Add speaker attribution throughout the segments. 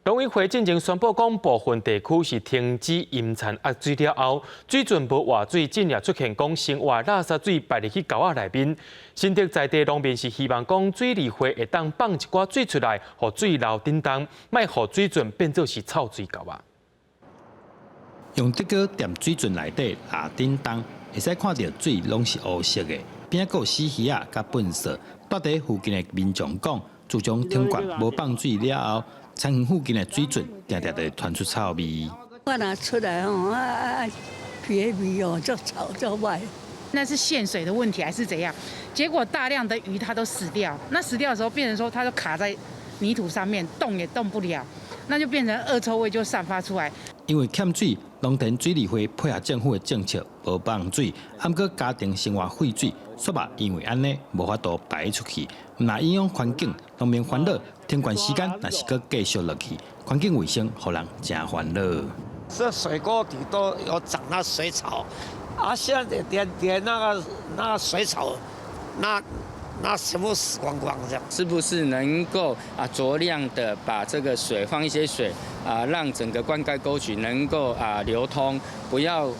Speaker 1: 农委会进前宣布，讲部分地区是停止引产压水了后，水准无活水，进而出现讲生活垃圾水排入去沟仔内面。新竹在地农民是希望讲水利会会当放一寡水出来，互水流叮当，莫互水准变做是臭水沟仔。
Speaker 2: 用这个踮水准内底拉叮当，会使看到水拢是黑色的，边仔有死鱼啊、甲粪扫。住伫附近的民众讲，自从停管无放水了后，田园附近的水准常常就传出臭味。
Speaker 3: 我拿出来哦，皮味哦，就臭就坏。
Speaker 4: 那是限水的问题还是怎样？结果大量的鱼它都死掉，那死掉的时候变成说它就卡在泥土上面，动也动不了，那就变成恶臭味就散发出来。
Speaker 2: 因为欠水，农田水利会配合政府的政策，无放水，还过家庭生活废水，说吧，因为安尼无法度排出去，唔那影响环境，农民烦恼。停管时间若是搁继续落去，环境卫生互人真烦恼。
Speaker 5: 这水沟底都有长那水草，啊，现在连那个水草，那全部死光光这样。
Speaker 6: 是不是能够酌量的把这个水放一些水让整个灌溉沟渠能够流通，不要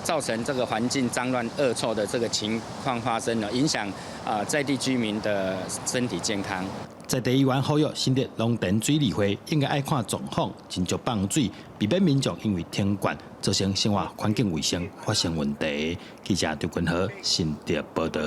Speaker 6: 造成这个环境脏乱恶臭的这个情况发生了，影响在地居民的身体健康。
Speaker 2: 在地议员呼吁新竹农田水利会应该爱看状况，尽速放水，避免民众因为停管造成生活环境卫生发生问题。记者刘君豪新竹报道。